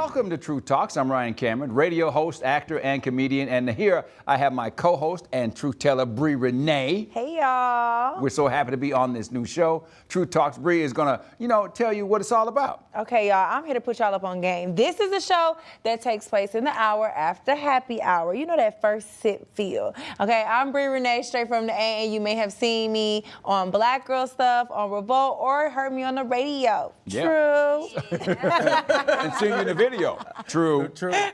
Welcome to Truth Talks. I'm Ryan Cameron, radio host, actor, and comedian. And here I have my co-host and truth teller, Brii Renee. Hey, y'all. We're so happy to be on this new show. Truth Talks. Brii is going to, tell you what it's all about. Okay, y'all, I'm here to put y'all up on game. This is a show that takes place in the hour after happy hour. You know that first sip feel. Okay, I'm Brii Renee, straight from the A, and you may have seen me on Black Girl Stuff, on Revolt, or heard me on the radio. Yeah. True. And seen you in the video. True.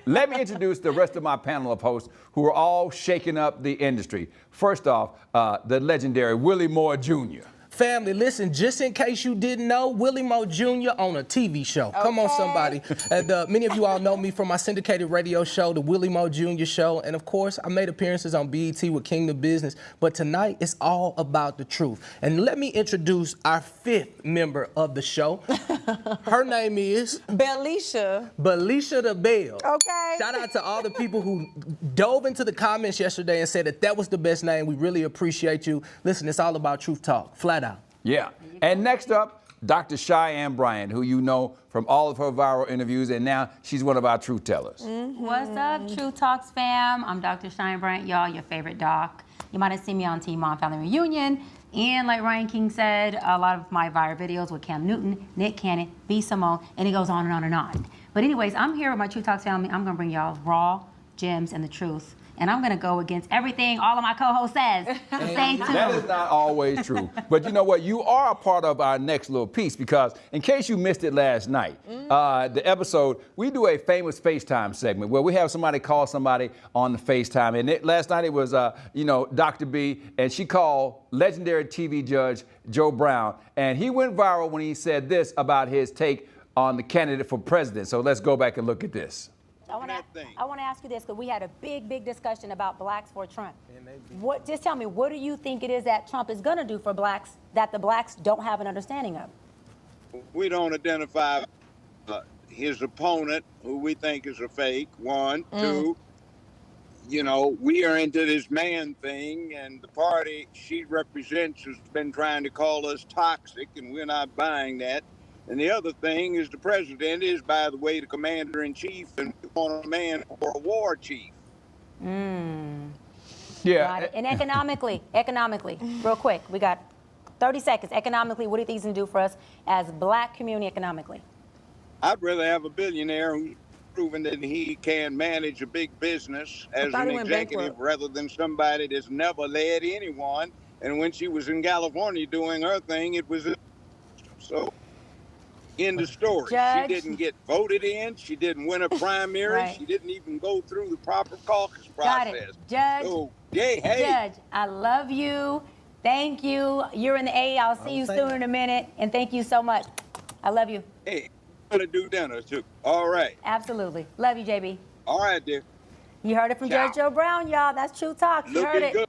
Let me introduce the rest of my panel of hosts who are all shaking up the industry. First off, the legendary Willie Moore Jr. Family, listen, just in case you didn't know, Willie Moore Jr. on a TV show. Okay. Come on, somebody. And many of you all know me from my syndicated radio show, the Willie Moore Jr. Show. And of course, I made appearances on BET with Kingdom Business. But tonight, it's all about the truth. And let me introduce our fifth member of the show. Her name is... Belisha. Belisha the Bell. Okay. Shout out to all the people who dove into the comments yesterday and said that was the best name. We really appreciate you. Listen, it's all about truth talk. Flat out. Yeah. And next up, Dr. Cheyenne Bryant, who you know from all of her viral interviews, and now she's one of our truth tellers. Mm-hmm. What's up, Truth Talks fam? I'm Dr. Cheyenne Bryant, y'all, your favorite doc. You might have seen me on Teen Mom Family Reunion, and like Ryan King said, a lot of my viral videos with Cam Newton, Nick Cannon, B. Simone, and it goes on and on and on. But anyways, I'm here with my Truth Talks family. I'm gonna bring y'all raw gems and the truth. And I'm gonna go against everything all of my co-hosts says. Say too. That is not always true. But you know what? You are a part of our next little piece because in case you missed it last night, the episode, we do a famous FaceTime segment where we have somebody call somebody on the FaceTime. And last night it was, Dr. B, and she called legendary TV judge Joe Brown. And he went viral when he said this about his take on the candidate for president. So let's go back and look at this. I want to ask you this, because we had a big discussion about blacks for Trump. Just tell me, what do you think it is that Trump is going to do for blacks that the blacks don't have an understanding of? We don't identify his opponent, who we think is a fake, one. Two, we are into this man thing, and the party she represents has been trying to call us toxic, and we're not buying that. And the other thing is the president is, by the way, the commander-in-chief, and we want a man for a war chief. Yeah. Got it. And economically, real quick, we got 30 seconds. Economically, what do you think he's going to do for us as black community economically? I'd rather have a billionaire who's proven that he can manage a big business as an executive rather than somebody that's never led anyone. And when she was in California doing her thing, it was so... End of story. Judge. She didn't get voted in. She didn't win a primary. Right. She didn't even go through the proper caucus process. Got it. Judge. So, hey. Judge, I love you. Thank you. You're in the A. I'll see you soon in a minute. And thank you so much. I love you. Hey, I'm going to do dinner too. All right. Absolutely. Love you, JB. All right, dear. You heard it from Judge Joe Brown, y'all. That's True Talk. You heard it. Good.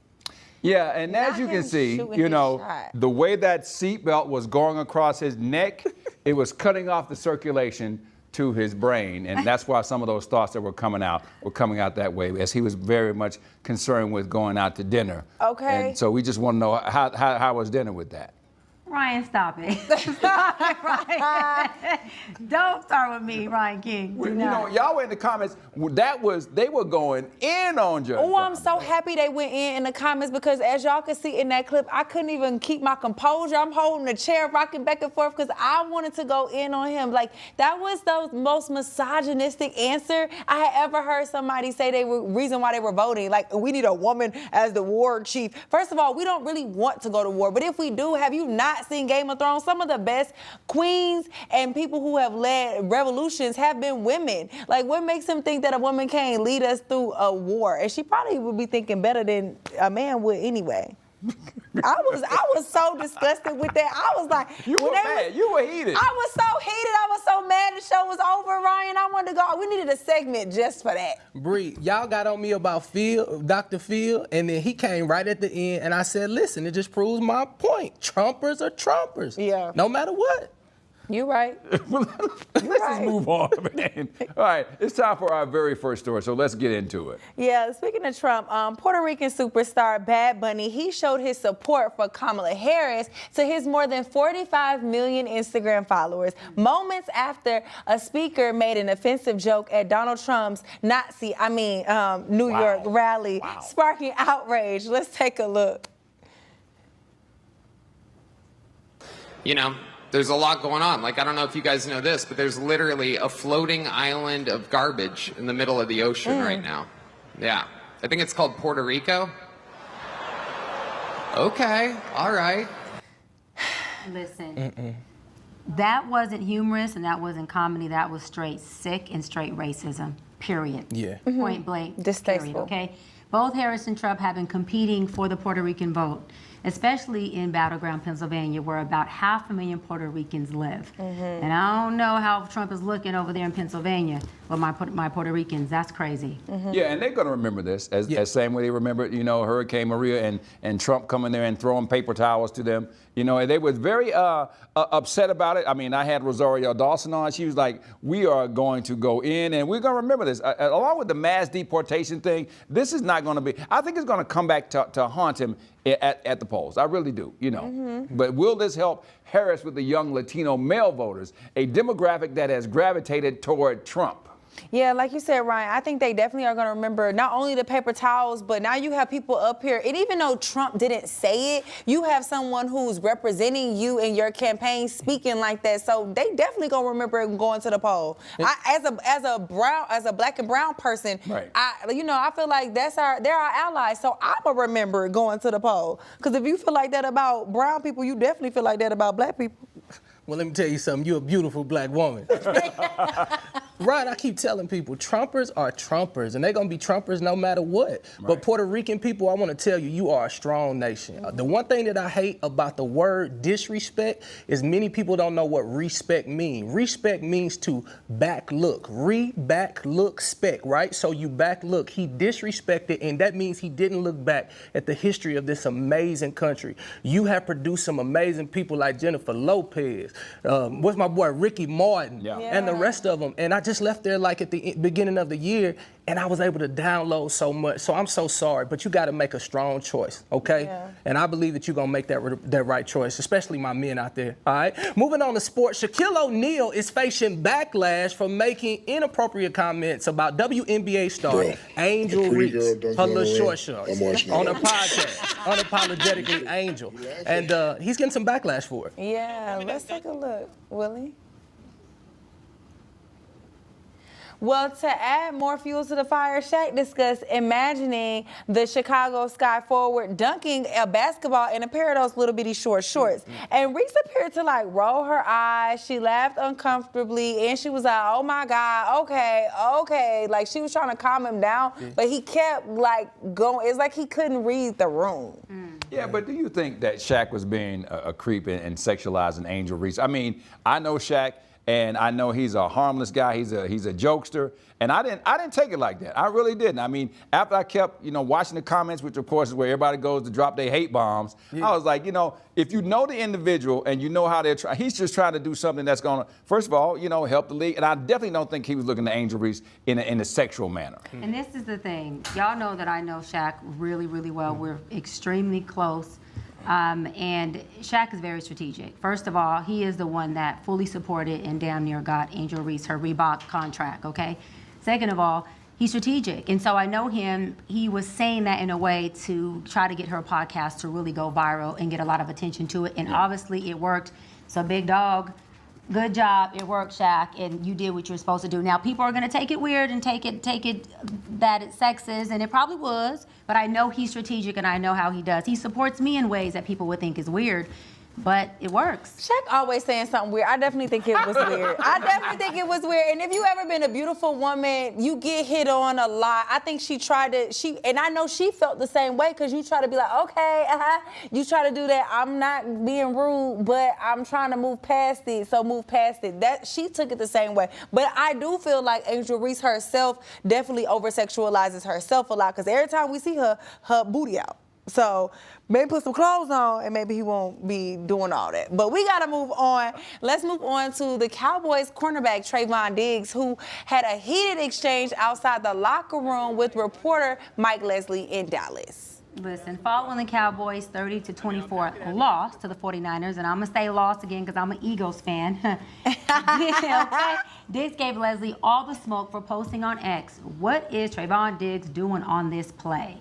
Yeah, and as you can see, the way that seatbelt was going across his neck, it was cutting off the circulation to his brain, and that's why some of those thoughts that were coming out that way, as he was very much concerned with going out to dinner. Okay. And so we just want to know how was dinner with that? Ryan, stop it. Stop it, Ryan. Don't start with me, Ryan King. Well, y'all were in the comments. They were going in on Judge. Oh, I'm so happy they went in the comments because as y'all can see in that clip, I couldn't even keep my composure. I'm holding the chair, rocking back and forth because I wanted to go in on him. Like, that was the most misogynistic answer I had ever heard somebody say reason why they were voting. Like, we need a woman as the war chief. First of all, we don't really want to go to war, but if we do, have you not seen Game of Thrones? Some of the best queens and people who have led revolutions have been women. Like, what makes him think that a woman can't lead us through a war? And she probably would be thinking better than a man would anyway. I was so disgusted with that. I was like, you were mad. You were heated. I was so heated. I was so mad the show was over, Ryan. I wanted to go. We needed a segment just for that. Brii, y'all got on me about Phil, Dr. Phil, and then he came right at the end, and I said, listen, it just proves my point. Trumpers are Trumpers. Yeah. No matter what. You right. Let's just move on, man. All right, it's time for our very first story, so let's get into it. Yeah, speaking of Trump, Puerto Rican superstar Bad Bunny, he showed his support for Kamala Harris to his more than 45 million Instagram followers, moments after a speaker made an offensive joke at Donald Trump's New York rally, sparking outrage. Let's take a look. You know, there's a lot going on. Like, I don't know if you guys know this, but there's literally a floating island of garbage in the middle of the ocean right now. Yeah. I think it's called Puerto Rico. Okay. All right. Listen, that wasn't humorous and that wasn't comedy. That was straight sick and straight racism, period. Yeah. Point blank, Distasteful. period, okay? Both Harris and Trump have been competing for the Puerto Rican vote, especially in battleground Pennsylvania, where about 500,000 Puerto Ricans live. And I don't know how Trump is looking over there in Pennsylvania with my Puerto Ricans. That's crazy. Yeah, and they're going to remember this as same way they remember, Hurricane Maria and Trump coming there and throwing paper towels to them. They were very upset about it. I mean, I had Rosario Dawson on. She was like, we are going to go in and we're going to remember this. Along with the mass deportation thing, this is not going to be, I think it's going to come back to haunt him at the polls. I really do, But will this help Harris with the young Latino male voters, a demographic that has gravitated toward Trump? Yeah, like you said, Ryan, I think they definitely are going to remember not only the paper towels, but now you have people up here. And even though Trump didn't say it, you have someone who's representing you in your campaign speaking like that. So they definitely going to remember going to the poll. As a black and brown person, right. I feel like they're our allies. So I'm going to remember going to the poll. Because if you feel like that about brown people, you definitely feel like that about black people. Well, let me tell you something. You're a beautiful black woman. Right, I keep telling people, Trumpers are Trumpers, and they're going to be Trumpers no matter what. Right. But Puerto Rican people, I want to tell you, you are a strong nation. The one thing that I hate about the word disrespect is many people don't know what respect means. Respect means to back look. Back look spec, right? So you back look. He disrespected, and that means he didn't look back at the history of this amazing country. You have produced some amazing people like Jennifer Lopez, what's my boy, Ricky Martin, and the rest of them. And I just left there like at the beginning of the year, and I was able to download so much. So I'm so sorry, but you got to make a strong choice, okay? Yeah. And I believe that you're going to make that right choice, especially my men out there, all right? Moving on to sports, Shaquille O'Neal is facing backlash for making inappropriate comments about WNBA star Angel Reese, her little short shorts, on a podcast, Unapologetically Angel. And he's getting some backlash for it. Yeah, let's take a look, Willie. Well, to add more fuel to the fire, Shaq discussed imagining the Chicago Sky forward dunking a basketball in a pair of those little bitty short shorts. And Reese appeared to roll her eyes. She laughed uncomfortably, and she was like, "Oh my God, okay." Like she was trying to calm him down, but he kept going. It's like he couldn't read the room. Yeah, but do you think that Shaq was being a creep and sexualizing Angel Reese? I mean, I know Shaq. And I know he's a harmless guy. He's a jokester, and I didn't take it like that. I really didn't. I mean, after I kept watching the comments, which of course is where everybody goes to drop their hate bombs. I was like, if you know the individual and you know how they're trying, he's just trying to do something that's gonna, first of all, help the league. And I definitely don't think he was looking at Angel Reese in a sexual manner. And this is the thing, y'all know that I know Shaq really, really well. We're extremely close. And Shaq is very strategic. First of all, he is the one that fully supported and damn near got Angel Reese her Reebok contract, okay? Second of all, he's strategic. And so I know him, he was saying that in a way to try to get her podcast to really go viral and get a lot of attention to it. And obviously it worked. So big dog, good job, it worked, Shaq, and you did what you were supposed to do. Now, people are going to take it weird and take it that it's sexist, and it probably was, but I know he's strategic and I know how he does. He supports me in ways that people would think is weird, but it works. Shaq always saying something weird. I definitely think it was weird. And if you ever been a beautiful woman, you get hit on a lot. I think and I know she felt the same way, because you try to be like, okay, you try to do that. I'm not being rude, but I'm trying to move past it, so move past it. That she took it the same way. But I do feel like Angel Reese herself definitely over-sexualizes herself a lot, because every time we see her booty out. So maybe put some clothes on and maybe he won't be doing all that. But we got to move on. Let's move on to the Cowboys cornerback Trayvon Diggs, who had a heated exchange outside the locker room with reporter Mike Leslie in Dallas. Listen, following the Cowboys' 30-24 loss to the 49ers, and I'm going to say loss again because I'm an Eagles fan. Diggs gave Leslie all the smoke for posting on X. What is Trayvon Diggs doing on this play?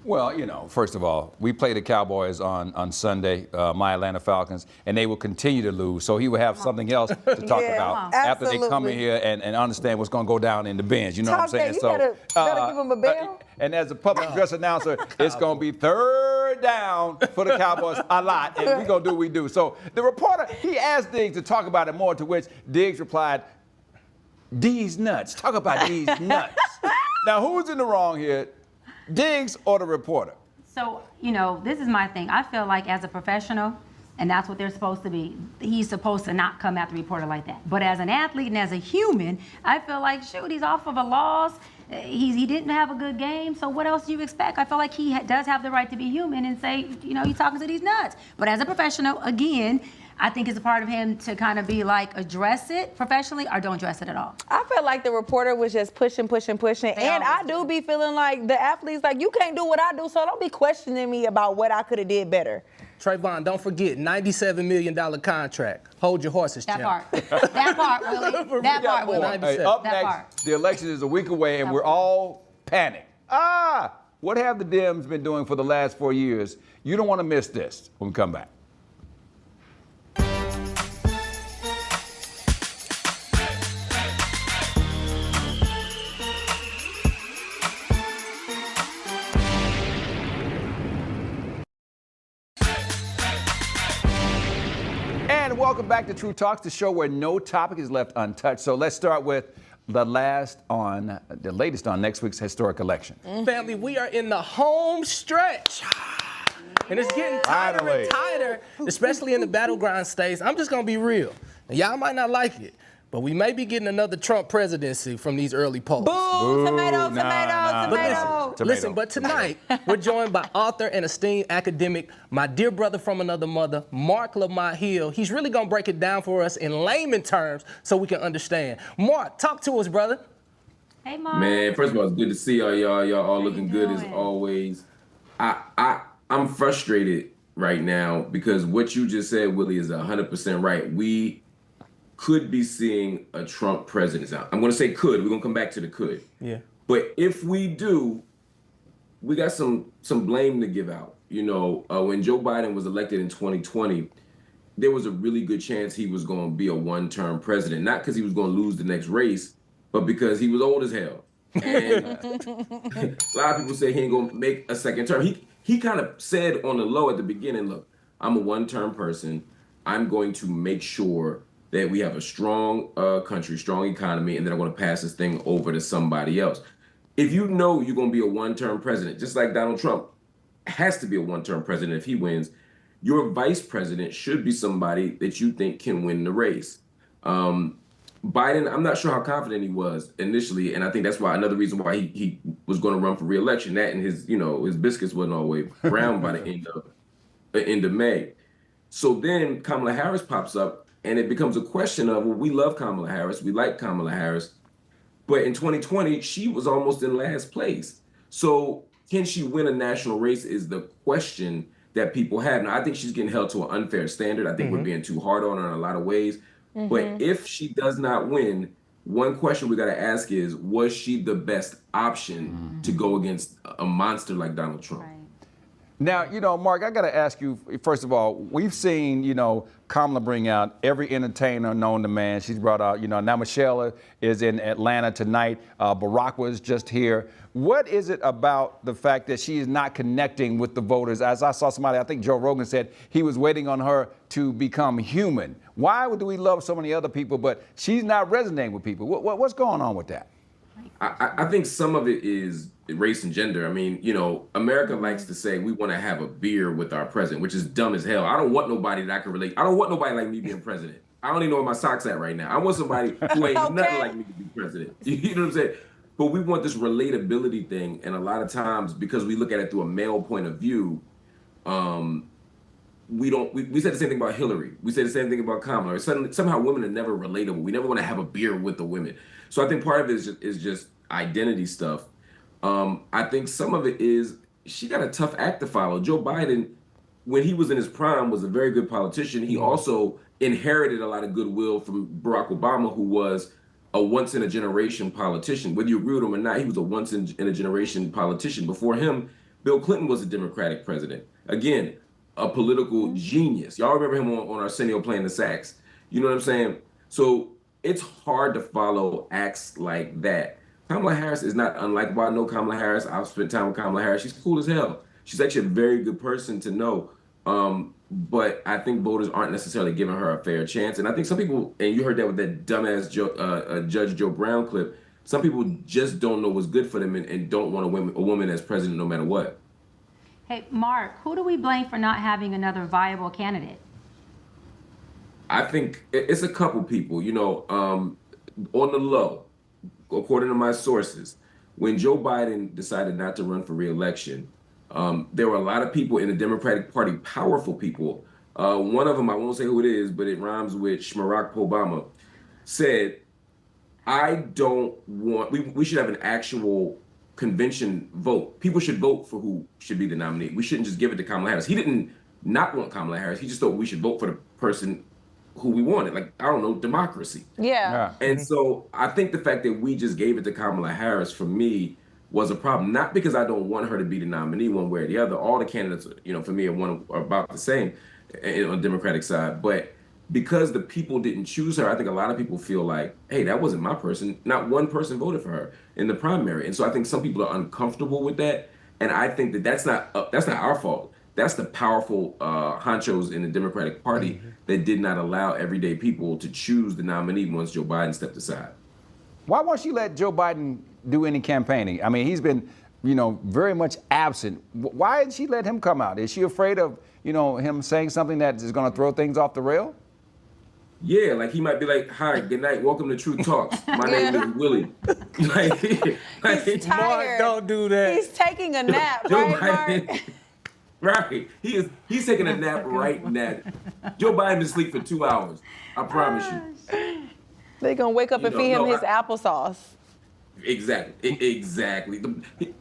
Well, you know, first of all, we play the Cowboys on Sunday, my Atlanta Falcons, and they will continue to lose. So he will have something else to talk about after they come in here and understand what's going to go down in the bench. You know what I'm saying? You better give him a bell. And as a public address announcer, it's going to be third down for the Cowboys a lot, and we're going to do what we do. So the reporter, he asked Diggs to talk about it more, to which Diggs replied, "These nuts. Talk about these nuts." Now, who's in the wrong here, Diggs or the reporter? So, you know, this is my thing. I feel like as a professional, and that's what they're supposed to be, he's supposed to not come at the reporter like that. But as an athlete and as a human, I feel like, shoot, he's off of a loss. He didn't have a good game, so what else do you expect? I feel like he does have the right to be human and say, you know, you're talking to these nuts. But as a professional, again, I think it's a part of him to kind of be like, address it professionally or don't address it at all. I felt like the reporter was just pushing. And I do be feeling like the athletes, like, you can't do what I do, so don't be questioning me about what I could have did better. Trayvon, don't forget, $97 million contract. Hold your horses, champ. That part, Willie. That part, Willie. Hey, up next, the election is a week away, and we're all panicked. What have the Dems been doing for the last 4 years? You don't want to miss this when we come back. Welcome back to True Talks, the show where no topic is left untouched. So let's start with the latest on next week's historic election. Family, we are in the home stretch. And it's getting tighter and tighter, especially in the battleground states. I'm just going to be real. Now, y'all might not like it, but we may be getting another Trump presidency from these early polls. Boo! Tomato. Listen, but tonight, we're joined by author and esteemed academic, my dear brother from another mother, Marc Lamont Hill. He's really going to break it down for us in layman terms so we can understand. Marc, talk to us, brother. Hey, Marc. Man, first of all, it's good to see y'all. Y'all all looking good as always. I'm frustrated right now because what you just said, Willie, is 100% right. We could be seeing a Trump presidency. I'm going to say could. We're going to come back to the could. Yeah. But if we do, we got some blame to give out. You know, when Joe Biden was elected in 2020, there was a really good chance he was going to be a one-term president. Not because he was going to lose the next race, but because he was old as hell. And a lot of people say he ain't going to make a second term. He kind of said on the low at the beginning, look, I'm a one-term person. I'm going to make sure that we have a strong country, strong economy, and then I'm going to pass this thing over to somebody else. If you know you're going to be a one-term president, just like Donald Trump has to be a one-term president if he wins, your vice president should be somebody that you think can win the race. Biden, I'm not sure how confident he was initially, and I think that's why another reason why he was going to run for re-election. That and his biscuits wasn't all the way brown by the end of May. So then Kamala Harris pops up, and it becomes a question of, well, we love Kamala Harris, we like Kamala Harris, but in 2020 she was almost in last place. So can she win a national race is the question that people have. Now I think she's getting held to an unfair standard. I think we're being too hard on her in a lot of ways. But if she does not win, one question we got to ask is, was she the best option to go against a monster like Donald Trump? Right. Now, Marc, I got to ask you, first of all, we've seen, Kamala bring out every entertainer known to man. She's brought out, now Michelle is in Atlanta tonight. Barack was just here. What is it about the fact that she is not connecting with the voters? As I saw somebody, I think Joe Rogan said he was waiting on her to become human. Why do we love so many other people, but she's not resonating with people? What's going on with that? I think some of it is race and gender. I mean, America likes to say we want to have a beer with our president, which is dumb as hell. I don't want nobody that I can relate. I don't want nobody like me being president. I don't even know where my socks at right now. I want somebody who ain't nothing like me to be president. You know what I'm saying? but we want this relatability thing. And a lot of times, because we look at it through a male point of view, we said the same thing about Hillary. We said the same thing about Kamala. Somehow women are never relatable. We never want to have a beer with the women. So I think part of it is just identity stuff. I think some of it is she got a tough act to follow. Joe Biden, when he was in his prime, was a very good politician. He also inherited a lot of goodwill from Barack Obama, who was a once-in-a-generation politician. Whether you agree with him or not, he was a once-in-a-generation politician. Before him, Bill Clinton was a Democratic president. Again, a political genius. Y'all remember him on Arsenio playing the sax. You know what I'm saying? So it's hard to follow acts like that. Kamala Harris is not unlikable. I know Kamala Harris. I've spent time with Kamala Harris. She's cool as hell. She's actually a very good person to know. But I think voters aren't necessarily giving her a fair chance. And I think some people, and you heard that with that dumbass Judge Joe Brown clip, some people just don't know what's good for them and don't want a woman as president no matter what. Hey, Marc, who do we blame for not having another viable candidate? I think it's a couple people, you know, on the low, according to my sources. When Joe Biden decided not to run for re-election, there were a lot of people in the Democratic Party, powerful people. One of them, I won't say who it is, but it rhymes with Barack Obama, said, I don't want, we should have an actual convention vote. People should vote for who should be the nominee. We shouldn't just give it to Kamala Harris. He didn't not want Kamala Harris. He just thought we should vote for the person who we wanted. Like, I don't know, democracy. Yeah. And so I think the fact that we just gave it to Kamala Harris, for me, was a problem. Not because I don't want her to be the nominee one way or the other. All the candidates, you know, for me are about the same on the Democratic side. But because the people didn't choose her, I think a lot of people feel like, hey, that wasn't my person. Not one person voted for her in the primary. And so I think some people are uncomfortable with that. And I think that that's not our fault. That's the powerful honchos in the Democratic Party that did not allow everyday people to choose the nominee once Joe Biden stepped aside. Why won't she let Joe Biden do any campaigning? I mean, he's been, you know, very much absent. Why did she let him come out? Is she afraid of, you know, him saying something that is going to throw things off the rail? Yeah, like he might be like, hi, good night, welcome to Truth Talks. My name is Willie. He's tired. Marc, don't do that. He's taking a nap, Joe right, Marc? Right. He's taking a nap right now. Joe Biden been asleep for 2 hours. I promise you. They're going to wake up and feed him his applesauce. Exactly.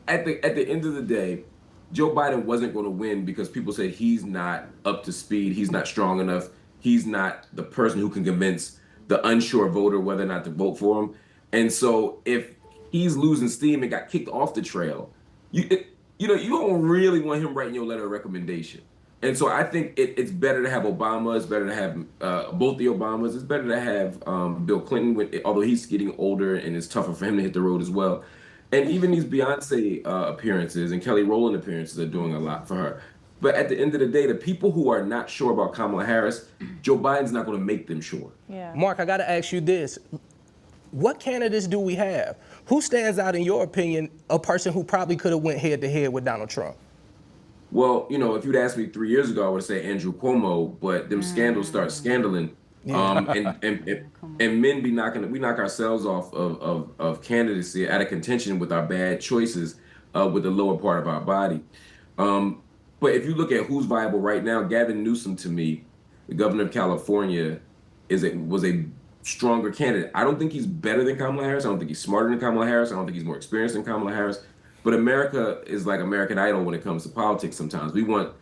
At the end of the day, Joe Biden wasn't going to win because people said he's not up to speed. He's not strong enough. He's not the person who can convince the unsure voter whether or not to vote for him. And so if he's losing steam and got kicked off the trail, you don't really want him writing your letter of recommendation. And so I think it's better to have Obama. It's better to have both the Obamas. It's better to have Bill Clinton, although he's getting older and it's tougher for him to hit the road as well. And even these Beyonce appearances and Kelly Rowland appearances are doing a lot for her. But at the end of the day, the people who are not sure about Kamala Harris, Joe Biden's not going to make them sure. Yeah. Marc, I got to ask you this. What candidates do we have? Who stands out, in your opinion, a person who probably could have went head-to-head with Donald Trump? Well, you know, if you'd asked me 3 years ago, I would say Andrew Cuomo, but them scandals start scandaling. And men we knock ourselves off of candidacy out of contention with our bad choices with the lower part of our body. But if you look at who's viable right now, Gavin Newsom, to me, the governor of California, was a stronger candidate. I don't think he's better than Kamala Harris. I don't think he's smarter than Kamala Harris. I don't think he's more experienced than Kamala Harris. But America is like American Idol when it comes to politics sometimes. We want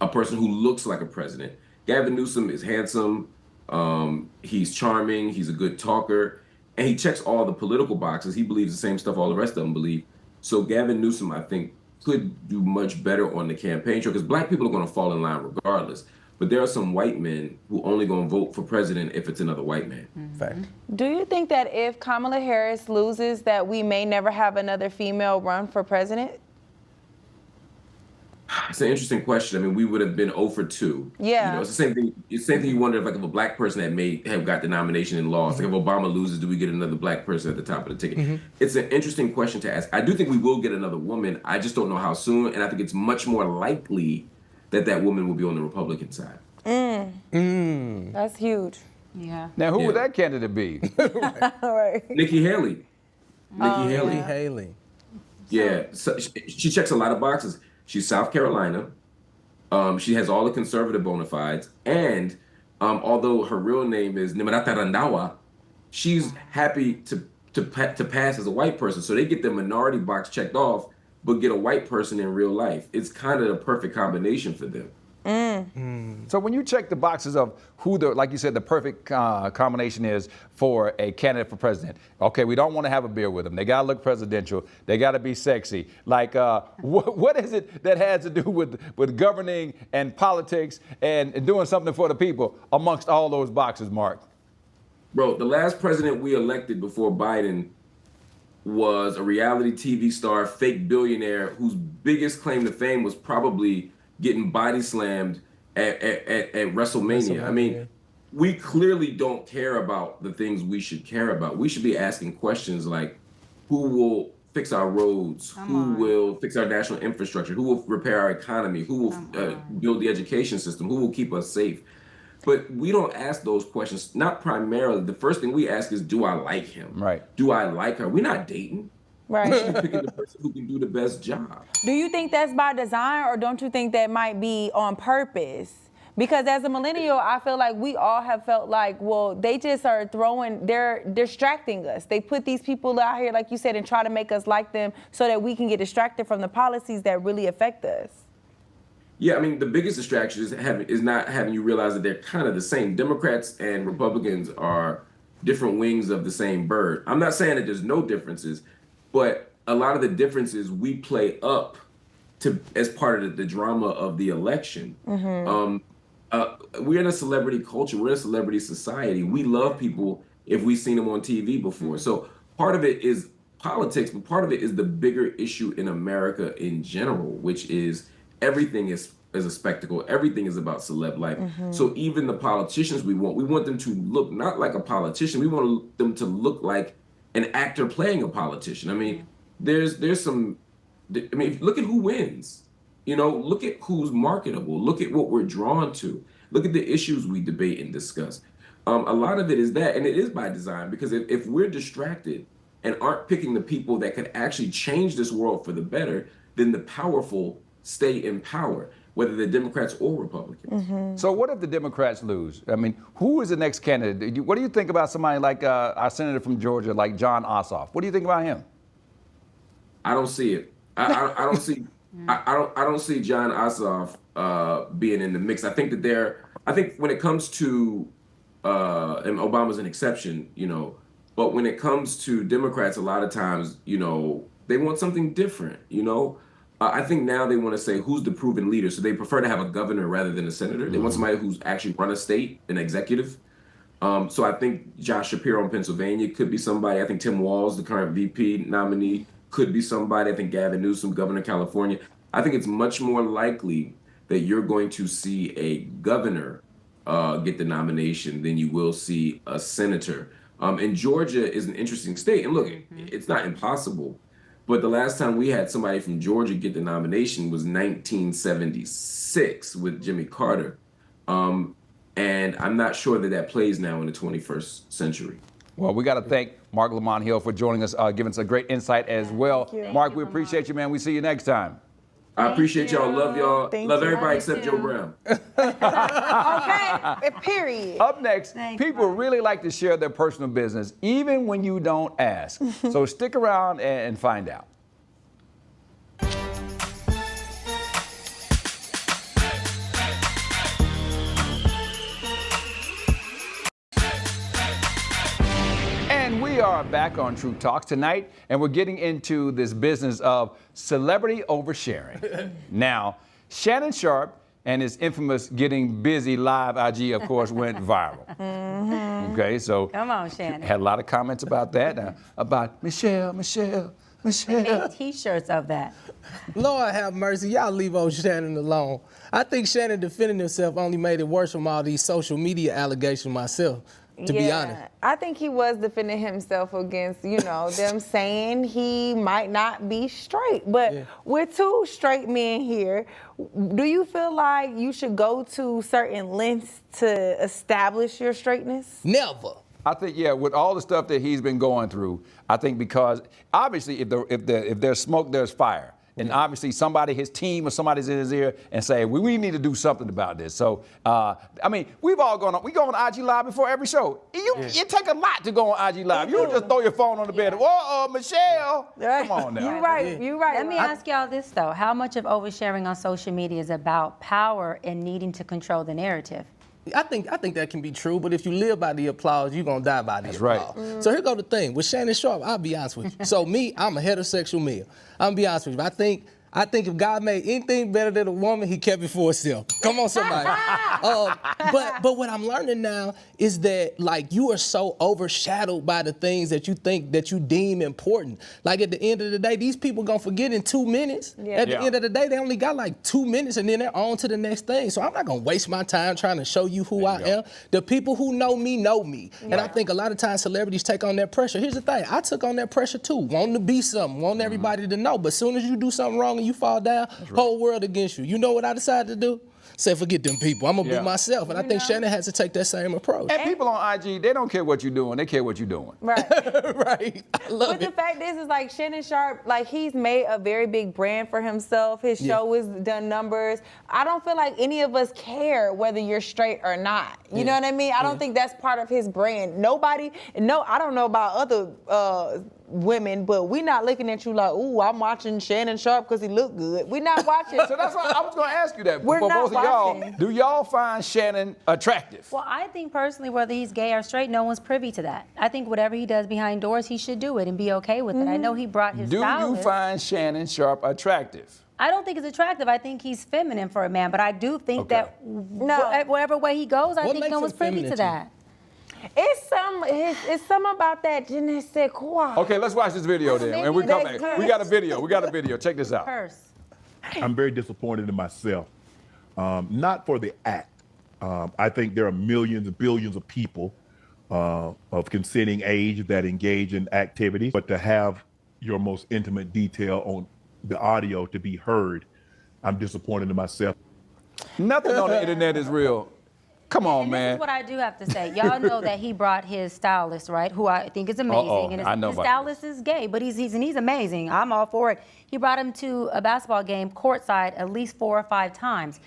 a person who looks like a president. Gavin Newsom is handsome. He's charming. He's a good talker. And he checks all the political boxes. He believes the same stuff all the rest of them believe. So Gavin Newsom, I think, could do much better on the campaign trail because black people are going to fall in line regardless. But there are some white men who only going to vote for president if it's another white man. Fact. Do you think that if Kamala Harris loses, that we may never have another female run for president? It's an interesting question. I mean, we would have been 0 for 2. Yeah. You know, it's the same thing. It's the same thing you wonder if a black person that may have got the nomination and lost. Like if Obama loses, do we get another black person at the top of the ticket? It's an interesting question to ask. I do think we will get another woman. I just don't know how soon. And I think it's much more likely that woman will be on the Republican side. That's huge. Yeah. Now, who would that candidate be? All right. Nikki Haley. Nikki Haley. Nikki Haley. Yeah, so she checks a lot of boxes. She's South Carolina. She has all the conservative bona fides, and although her real name is Nimarata Randawa, she's happy to pass as a white person. So they get the minority box checked off, but get a white person in real life. It's kind of the perfect combination for them. So when you check the boxes of who like you said, the perfect combination is for a candidate for president. Okay, we don't want to have a beer with them. They got to look presidential. They got to be sexy. Like, what is it that has to do with governing and politics and doing something for the people amongst all those boxes, Marc? Bro, the last president we elected before Biden was a reality TV star, fake billionaire, whose biggest claim to fame was probably getting body slammed at WrestleMania. I mean, we clearly don't care about the things we should care about. We should be asking questions like, who will fix our roads? Who will fix our national infrastructure? Who will repair our economy? Who will build the education system? Who will keep us safe? But we don't ask those questions, not primarily. The first thing we ask is, do I like him? Right. Do I like her? We're not dating. Right. We should be picking the person who can do the best job. Do you think that's by design, or don't you think that might be on purpose? Because as a millennial, I feel like we all have felt like, well, they just are they're distracting us. They put these people out here, like you said, and try to make us like them so that we can get distracted from the policies that really affect us. Yeah, I mean, the biggest distraction is not having you realize that they're kind of the same. Democrats and Republicans are different wings of the same bird. I'm not saying that there's no differences, but a lot of the differences we play up to as part of the drama of the election. We're in a celebrity culture. We're in a celebrity society. We love people if we've seen them on TV before. So part of it is politics, but part of it is the bigger issue in America in general, which is everything is a spectacle. Everything is about celeb life. So even the politicians we want them to look not like a politician. We want them to look like an actor playing a politician. I mean, there's some. I mean, look at who wins. You know, look at who's marketable. Look at what we're drawn to. Look at the issues we debate and discuss. A lot of it is that, and it is by design, because if we're distracted and aren't picking the people that could actually change this world for the better, then the powerful stay in power, whether they're Democrats or Republicans. So what if the Democrats lose? I mean, who is the next candidate? What do you think about somebody like our senator from Georgia, like Jon Ossoff? What do you think about him? I don't see it. I don't see. I don't see Jon Ossoff being in the mix. I think that I think when it comes to, and Obama's an exception, you know, but when it comes to Democrats, a lot of times, you know, they want something different, you know. I think now they want to say who's the proven leader. So they prefer to have a governor rather than a senator. They want somebody who's actually run a state, an executive. So I think Josh Shapiro in Pennsylvania could be somebody. I think Tim Walz, the current VP nominee, could be somebody. I think Gavin Newsom, governor of California. I think it's much more likely that you're going to see a governor get the nomination than you will see a senator. And Georgia is an interesting state. And look, it's not impossible. But the last time we had somebody from Georgia get the nomination was 1976 with Jimmy Carter. And I'm not sure that plays now in the 21st century. Well, we got to thank Marc Lamont Hill for joining us, giving us a great insight as well. Marc, we appreciate you, man. We see you next time. I appreciate y'all. Love y'all. Love everybody except Joe Brown. Okay, period. Up next, people really like to share their personal business, even when you don't ask. So stick around and find out. We are back on True Talks tonight, and we're getting into this business of celebrity oversharing. Now, Shannon Sharpe and his infamous Getting Busy live IG, of course, went viral. Okay, so Come on, Shannon. had a lot of comments about that, about Michelle. Made T-shirts of that. Lord have mercy, y'all leave old Shannon alone. I think Shannon defending himself only made it worse from all these social media allegations myself. To be honest. I think he was defending himself against, you know, them saying he might not be straight. But we're two straight men here. Do you feel like you should go to certain lengths to establish your straightness? Never. I think, yeah, with all the stuff that he's been going through, I think because obviously if there's smoke, there's fire. And obviously somebody, his team or somebody's in his ear and say, we need to do something about this. So, I mean, we go on IG Live before every show. It take a lot to go on IG Live. You don't just throw your phone on the bed. Whoa, Michelle. Come on now. You're right. You're right. Let me ask y'all this, though. How much of oversharing on social media is about power and needing to control the narrative? I think that can be true, but if you live by the applause, you're going to die by the applause. Right. So here go the thing. With Shannon Sharpe, I'll be honest with you. So me, I'm a heterosexual male. I'm going to be honest with you. I think if God made anything better than a woman, he kept it for himself. Come on, somebody. But what I'm learning now is that, like, you are so overshadowed by the things that you think that you deem important. Like, at the end of the day, these people going to forget in 2 minutes. Yeah. At the end of the day, they only got like 2 minutes and then they're on to the next thing. So I'm not going to waste my time trying to show you who I am. The people who know me know me. And I think a lot of times celebrities take on that pressure. Here's the thing. I took on that pressure too, wanting to be something, wanting everybody to know. But as soon as you do something wrong and you fall down, whole world against you. You know what I decided to do? Say, forget them people. I'm going to be myself. And I think Shannon has to take that same approach. And people on IG, they don't care what you're doing. They care what you're doing. Right. Right. I love But the fact is like Shannon Sharpe, like he's made a very big brand for himself. His show has done numbers. I don't feel like any of us care whether you're straight or not. You know what I mean? I don't think that's part of his brand. I don't know about other women, but we're not looking at you like, ooh, I'm watching Shannon Sharpe because he look good. We're not watching. So that's why I was going to ask you that. We're for not both of y'all, watching. do y'all find Shannon attractive? Well, I think personally, whether he's gay or straight, no one's privy to that. I think whatever he does behind doors, he should do it and be okay with it. I know he brought his Do stylist. you find Shannon Sharpe attractive? I don't think it's attractive. I think he's feminine for a man, but I do think that whatever way he goes, I What think makes no him one's privy feminine to to you? that. It's something about that je ne sais quoi. Okay, let's watch this video then. And we come back. Maybe We got a video. Check this out. Purse. I'm very disappointed in myself, not for the act. I think there are millions and billions of people of consenting age that engage in activities, but to have your most intimate detail on the audio to be heard, I'm disappointed in myself. Nothing on the internet is real. Come on, And man. this is what I do have to say. Y'all know that he brought his stylist, right? Who I think is amazing. And I know his about stylist is gay, but he's amazing. I'm all for it. He brought him to a basketball game courtside at least 4 or 5 times.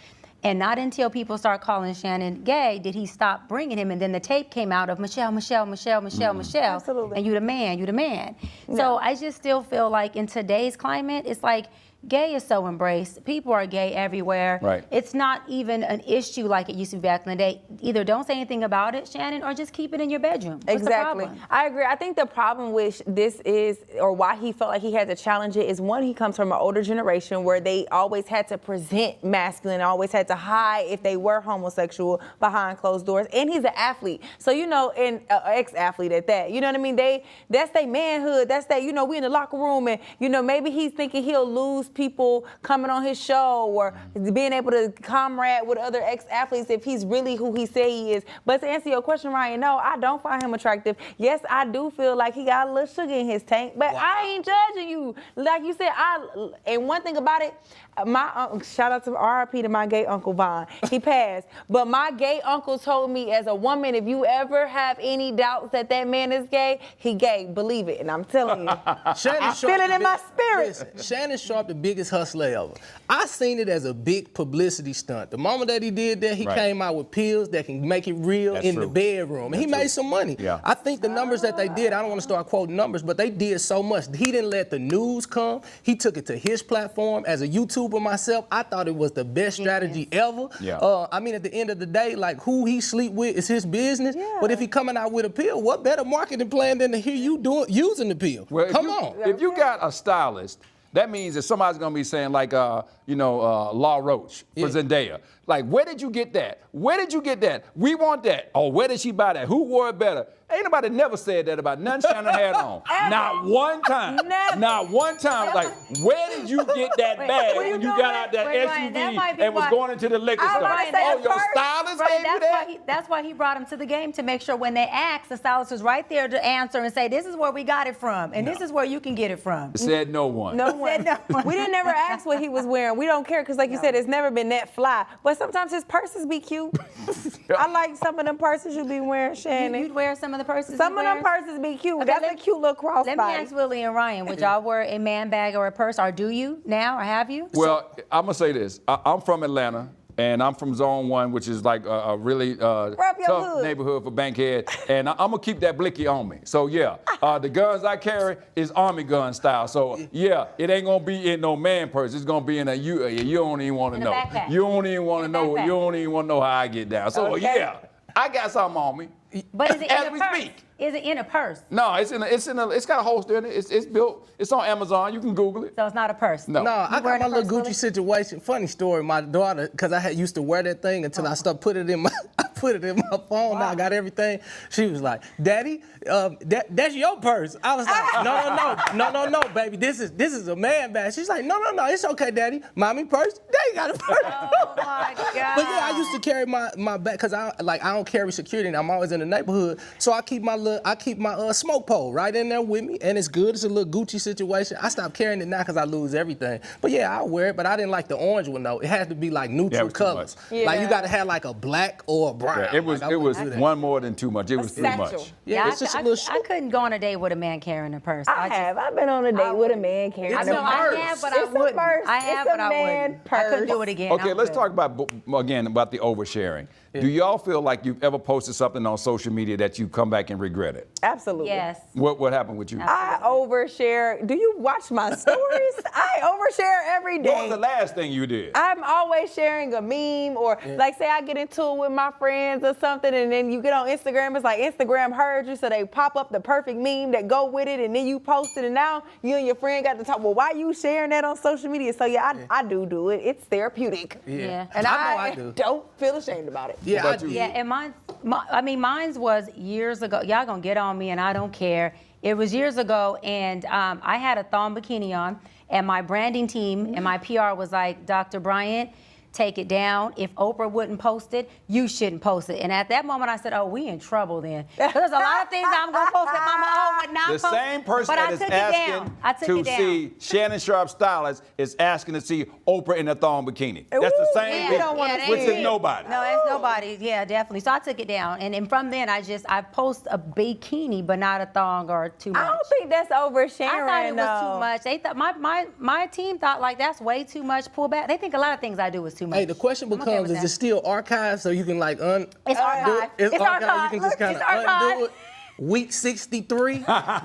And not until people start calling Shannon gay did he stop bringing him. And then the tape came out of Michelle. Absolutely. And you the man. So I just still feel like in today's climate, it's like gay is so embraced. People are gay everywhere. Right. It's not even an issue like it used to be back in the day. Either don't say anything about it, Shannon, or just keep it in your bedroom. What's Exactly. the problem? I agree. I think the problem with this is, or why he felt like he had to challenge it, is one, he comes from an older generation where they always had to present masculine, always had to hide if they were homosexual behind closed doors. And he's an athlete. So, and ex-athlete at that. You know what I mean? That's their manhood. That's that, we in the locker room and, maybe he's thinking he'll lose people coming on his show or being able to comrade with other ex-athletes if he's really who he say he is. But to answer your question, Ryan, no, I don't find him attractive. Yes, I do feel like he got a little sugar in his tank, but I ain't judging you. Like you said, and one thing about it, shout out to RIP to my gay Uncle Vaughn. He passed. But my gay uncle told me as a woman, if you ever have any doubts that man is gay, he gay. Believe it. And I'm telling you. I feel it in my spirit. Listen, Shannon Sharpe, the biggest hustler ever. I seen it as a big publicity stunt. The moment that he did that, he came out with pills that can make it real in the bedroom. And he made some money. Yeah. I think the numbers that they did, I don't want to start quoting numbers, but they did so much. He didn't let the news come. He took it to his platform. As a YouTuber myself, I thought it was the best strategy ever. Yeah. I mean, at the end of the day, like, who he sleep with is his business. Yeah. But if he coming out with a pill, what better marketing plan than to hear you using the pill? Well, If you got a stylist, that means that somebody's gonna be saying like, Law Roach for Zendaya. Like, where did you get that? Where did you get that? We want that. Oh, where did she buy that? Who wore it better? Ain't nobody never said that about nothing Shannon had on. Not one time. Never. Not one time. Like, where did you get that bag when you got out that Ryan, that might SUV be and was why- going into the liquor store? Ryan, say Oh, it your first. stylist Right, gave you that? that's why he brought him to the game, to make sure when they asked, the stylist was right there to answer and say, this is where we got it from, and this is where you can get it from. Said no one. No one. We didn't never ask what he was wearing. We don't care because, like you said, it's never been that fly. But sometimes his purses be cute. I like some of them purses you be wearing, Shannon. You'd wear some of the purses? Some of them purses be cute. Okay, That's a cute little crossbody. Let me ask Willie and Ryan, would y'all wear a man bag or a purse, or do you now, or have you? Well, I'm gonna say this. I'm from Atlanta, and I'm from Zone 1, which is like a really tough hood. neighborhood for Bankhead. And I'm gonna keep that blicky on me. So yeah, the guns I carry is Army gun style. So yeah, it ain't gonna be in no man purse. It's gonna be in a you don't even want to In a know. backpack. You don't even want to In a know. backpack. You don't even want to know how I get down. So Okay. yeah, I got something on me. But is it As in a we purse? speak. Is it in a purse? No, it's got a holster in it. It's built. It's on Amazon. You can Google it. So it's not a purse? No. No, I wearing got a my little purse, Gucci Willie? situation. Funny story. My daughter, because I used to wear that thing until I started put it in my. I put it in my phone. Now I got everything. She was like, "Daddy, that's your purse." I was like, "No, baby. This is a man bag." She's like, "No, it's okay, Daddy. Mommy purse. Daddy got a purse." Oh my God. But yeah, I used to carry my bag because I don't carry security and I'm always in the neighborhood. So I keep my smoke pole right in there with me, and it's good. It's a little Gucci situation. I stopped carrying it now because I lose everything. But yeah, I'll wear it. But I didn't like the orange one though. It had to be like neutral was too colors. much. Like you got to have like a black or a brown. Yeah, it was Like, I wouldn't do that. one more than too much. It was too satchel. much. Yeah, it's just a little I couldn't go on a date with a man carrying a purse. I have. I've been on a date with a man carrying It's a a purse. purse. I have, but It's I a wouldn't. purse. I have, It's but a I man wouldn't. I couldn't do purse. it again. Okay, I'm let's good. talk about again about the oversharing. Do y'all feel like you've ever posted something on social media that you come back and regret it? Absolutely. Yes. What happened with you? I overshare. Do you watch my stories? I overshare every What was the day. last thing you did? I'm always sharing a meme or like say I get into it with my friends or something and then you get on Instagram, it's like Instagram heard you, so they pop up the perfect meme that go with it and then you post it and now you and your friend got to talk, well, why you sharing that on social media? So yeah, I do it. It's therapeutic. Yeah. And I know I do. don't feel ashamed about it. Yeah, What I about you? did. Yeah, and mine's was years ago. Y'all gonna get on me, and I don't care. It was years ago, and I had a thong bikini on, and my branding team and my PR was like, Dr. Bryant, take it down. If Oprah wouldn't post it, you shouldn't post it. And at that moment, I said, oh, we in trouble then. There's a lot of things I'm gonna post that Mama O would not The post. same person but that I is took it down. I asking took to it down. see Shannon Sharp stylist is asking to see Oprah in a thong bikini. That's the Ooh, same yeah, thing, don't wanna which see is it. nobody. No, it's nobody. Yeah, definitely. So I took it down, and from then I post a bikini, but not a thong or too much. I don't think that's oversharing. I thought it was though. too much. They thought my team thought like that's way too much. Pull back. They think a lot of things I do is too much. Hey, the question I'm okay becomes: with Is that. it still archived so you can like It's undo it? archived. It's It's archived. archived. You can just Look, kind it's of archived. undo it. Week 63,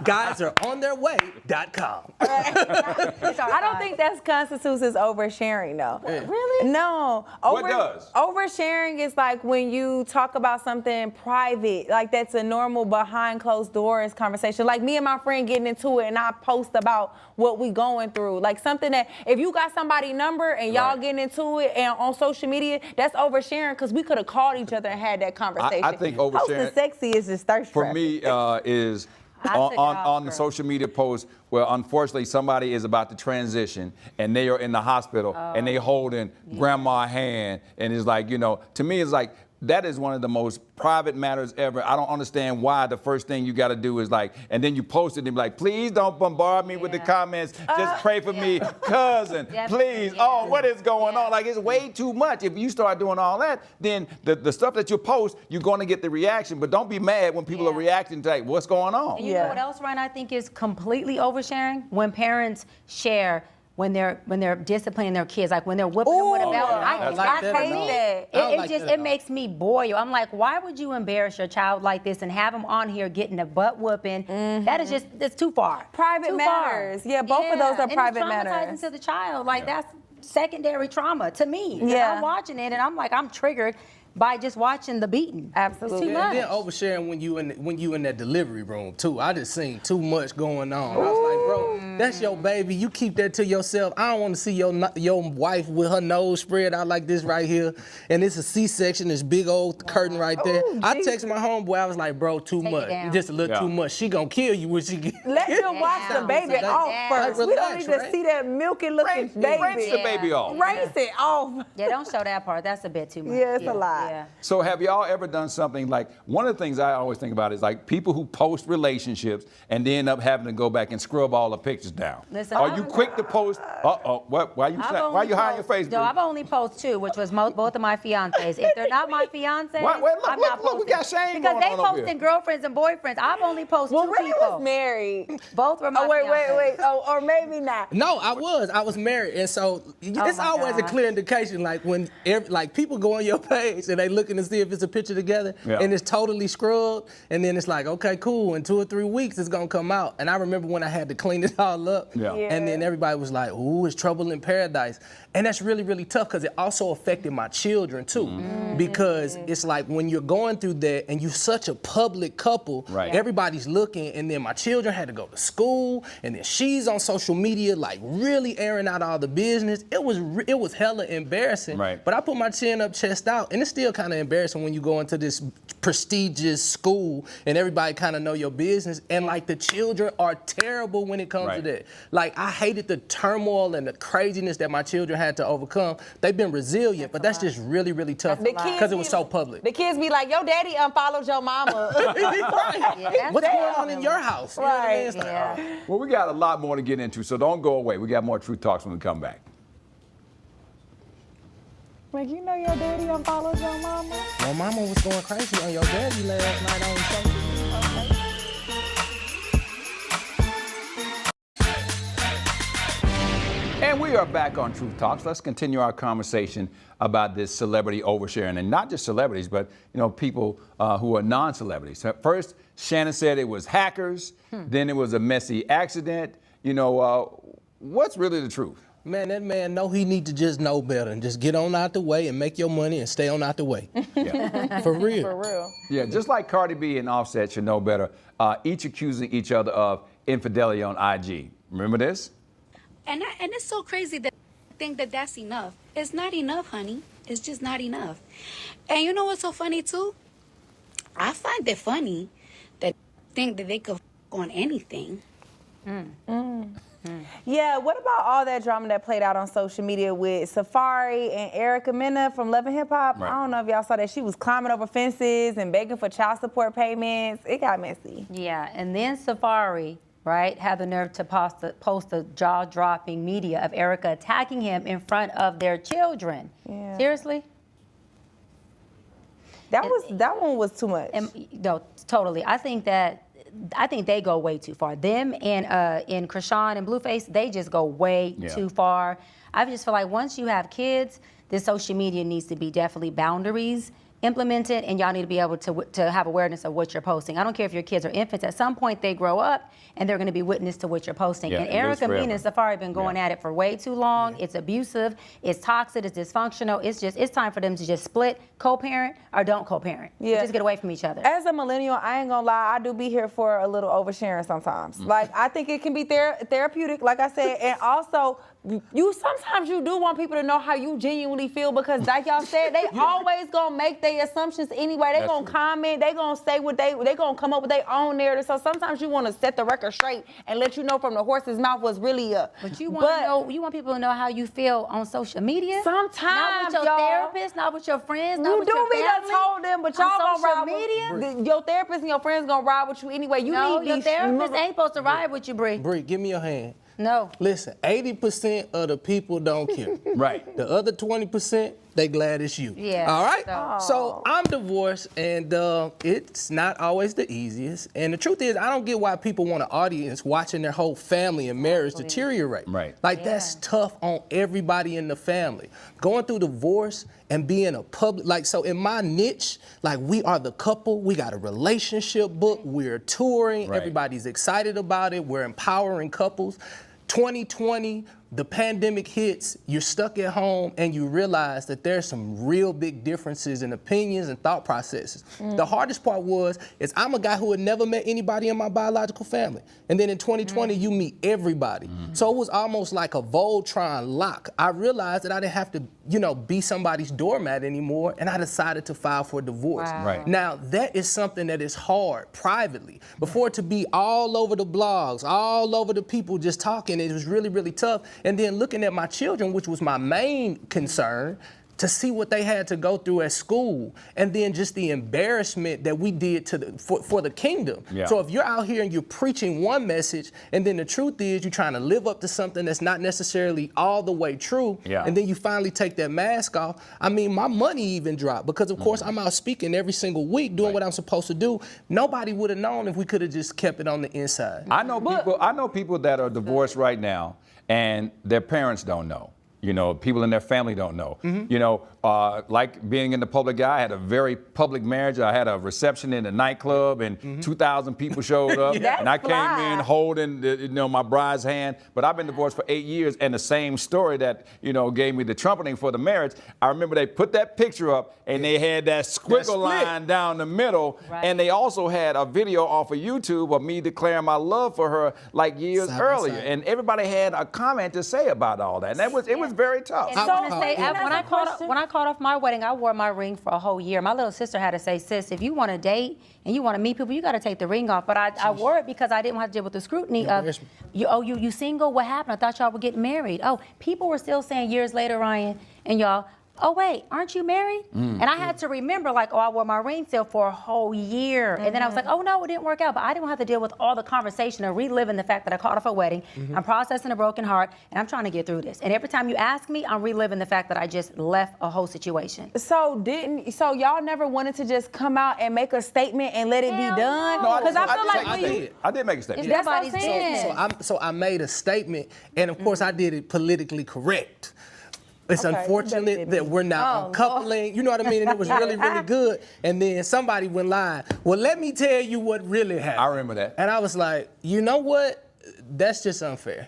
guys are on their way.com. It's I don't think that constitutes as oversharing, though. Really? No. What does? Oversharing is like when you talk about something private, like that's a normal behind closed doors conversation. Like me and my friend getting into it, and I post about what we going through. Like something that if you got somebody's number and y'all Right. getting into it and on social media, that's oversharing because we could have called each other and had that conversation. I think Posting oversharing- sexy is just thirst For trap. me, is I took it off on the first. social media post where unfortunately somebody is about to transition and they are in the hospital and they holding grandma's hand and it's like, to me it's like, that is one of the most private matters ever. I don't understand why the first thing you got to do is like, and then you post it and be like, please don't bombard me with the comments. Just pray for me, cousin, Definitely, please. yeah. Oh, what is going on? Like, it's way too much. If you start doing all that, then the stuff that you post, you're going to get the reaction. But don't be mad when people are reacting to like, what's going on? And you know what else, Ryan, I think is completely oversharing? When parents share when they're disciplining their kids, like when they're whipping them with a belt. I don't like that at hate all. that. I don't It like just that at all. makes me boil. I'm like, why would you embarrass your child like this and have them on here getting a butt whooping? That is just, it's too far. Private Too matters. far. Yeah, both of those are and private it's traumatizing matters. to the child. Like that's secondary trauma to me. 'Cause Yeah. I'm watching it and I'm like, I'm triggered by just watching the beating. Absolutely. It's too And much. then oversharing when you in that delivery room too. I just seen too much going on. I was like, bro, that's your baby. You keep that to yourself. I don't want to see your wife with her nose spread out like this right here. And it's a C-section, this big old curtain right there. Ooh, I Jesus. texted my homeboy. I was like, bro, too Take it much. down. Just a little too much. She gonna kill you when she get. Let them watch the down. baby Take it off down. first. Like, We don't relax, need to right? see that milky looking baby. Race the baby off. Race it off. Yeah, don't show that part. That's a bit too much. Yeah, it's a lot. Yeah. So have y'all ever done something like, one of the things I always think about is like people who post relationships and they end up having to go back and scrub all the pictures down? Listen, Are you quick to post? What? Why you hiding your face? No, I've only posted 2, which was both of my fiancés. If they're not my fiancés, I'm not posting. Look, we got Shane because going they on over posting here. girlfriends and boyfriends. I've only posted 2 Renee people. was married. Both were my Wait. Or maybe not. No, I was married, and so it's always a clear indication. Like when people go on your page and they looking to see if it's a picture together, and it's totally scrubbed, and then it's like, okay, cool. In 2 or 3 weeks, it's gonna come out. And I remember when I had to clean it all up, and then everybody was like, "Ooh, it's trouble in paradise," and that's really, really tough because it also affected my children too, because it's like when you're going through that and you're such a public couple, everybody's looking, and then my children had to go to school, and then she's on social media like really airing out all the business. It was hella embarrassing. But I put my chin up, chest out, and it's still kind of embarrassing when you go into this prestigious school and everybody kind of know your business, and like the children are terrible when it comes to that. Like I hated the turmoil and the craziness that my children had to overcome. They've been resilient, but that's just really, really tough because it was so public. The kids be like, your daddy unfollowed your mama. What's going on in your house? Right. You know what I mean? Well, we got a lot more to get into, so don't go away. We got more Truth Talks when we come back. Like, you know your daddy unfollowed your mama? Well, mama was going crazy on your daddy last night on social media. And we are back on Truth Talks. Let's continue our conversation about this celebrity oversharing, and not just celebrities, but people who are non-celebrities. So first, Shannon said it was hackers. Then it was a messy accident. What's really the truth? Man, that man know he need to just know better and just get on out the way and make your money and stay on out the way. For real. For real. Yeah, just like Cardi B and Offset should know better, each accusing each other of infidelity on IG. Remember this? And it's so crazy that I think that that's enough. It's not enough, honey. It's just not enough. And you know what's so funny, too? I find it funny that think that they could on anything. Yeah, what about all that drama that played out on social media with Safari and Erica Mena from Love and Hip Hop? I don't know if y'all saw that. She was climbing over fences and begging for child support payments. It got messy. Yeah, and then Safari, right, had the nerve to post a jaw-dropping media of Erica attacking him in front of their children. Yeah. Seriously? That one was too much. No, totally. I think they go way too far. Them and Krishan and Blueface, they just go way too far. I just feel like once you have kids, this social media needs to be definitely boundaries implemented, and y'all need to be able to have awareness of what you're posting. I don't care if your kids are infants. At some point, they grow up, and they're going to be witness to what you're posting. Yeah, and Erica Mena and Safari have been going at it for way too long. It's abusive. It's toxic. It's dysfunctional. It's time for them to just split, co-parent, or don't co-parent. Just get away from each other. As a millennial, I ain't gonna lie, I do be here for a little oversharing sometimes. Like, I think it can be therapeutic, like I said, and also, sometimes you do want people to know how you genuinely feel, because like y'all said, they always gonna make their assumptions anyway. They gonna comment, they gonna say what they gonna come up with their own narrative. So sometimes you wanna set the record straight and let you know from the horse's mouth what's really up. But you want people to know how you feel on social media? Sometimes, not with your therapist, not with your friends, not with your family. You do be told them, but y'all on gonna social ride media? Your therapist and your friends gonna ride with you anyway. Your therapist ain't supposed to ride with you, Brii. Brii, give me your hand. No. Listen, 80% of the people don't care. Right. The other 20%, they glad it's you. Yeah. All right? So I'm divorced, and it's not always the easiest. And the truth is, I don't get why people want an audience watching their whole family and marriage deteriorate. Right. Like, that's tough on everybody in the family. Going through divorce and being a public, like, so in my niche, like, we are the couple, we got a relationship book, we're touring, everybody's excited about it, we're empowering couples. 2020, the pandemic hits, you're stuck at home, and you realize that there's some real big differences in opinions and thought processes. The hardest part is I'm a guy who had never met anybody in my biological family. And then in 2020, you meet everybody. So it was almost like a Voltron lock. I realized that I didn't have to, be somebody's doormat anymore, and I decided to file for divorce. Wow. Right. Now, that is something that is hard privately. Before, to be all over the blogs, all over the people just talking, it was really, really tough. And then looking at my children, which was my main concern, to see what they had to go through at school, and then just the embarrassment that we did for the kingdom. Yeah. So if you're out here and you're preaching one message, and then the truth is you're trying to live up to something that's not necessarily all the way true, and then you finally take that mask off. I mean, my money even dropped because, of course, I'm out speaking every single week, doing what I'm supposed to do. Nobody would have known if we could have just kept it on the inside. I know people that are divorced right now, and their parents don't know. You know, people in their family don't know. You know, like being in the public eye, I had a very public marriage. I had a reception in a nightclub, and 2,000 people showed up, and I came in holding, my bride's hand. But I've been divorced for 8 years, and the same story that, gave me the trumpeting for the marriage. I remember they put that picture up, and they had that squiggle line down the middle, and they also had a video off of YouTube of me declaring my love for her like years earlier, and everybody had a comment to say about all that. And it was very tough. And I want to say, when I called off my wedding, I wore my ring for a whole year. My little sister had to say, sis, if you want to date and you want to meet people, you got to take the ring off. But I wore it because I didn't have to deal with the scrutiny of, you single? What happened? I thought y'all were getting married. Oh, people were still saying years later, Ryan, and y'all, oh, wait, aren't you married? And I had to remember, I wore my ring still for a whole year. And then I was like, oh, no, it didn't work out. But I didn't have to deal with all the conversation of reliving the fact that I called off a wedding. I'm processing a broken heart, and I'm trying to get through this. And every time you ask me, I'm reliving the fact that I just left a whole situation. So y'all never wanted to just come out and make a statement and let it be done? No, Because I feel like I did make a statement. That's what I'm saying. So I made a statement, and of course I did it politically correct. It's unfortunate that we're not uncoupling, you know what I mean? And it was really, really good. And then somebody went live. Well, let me tell you what really happened. I remember that. And I was like, you know what? That's just unfair.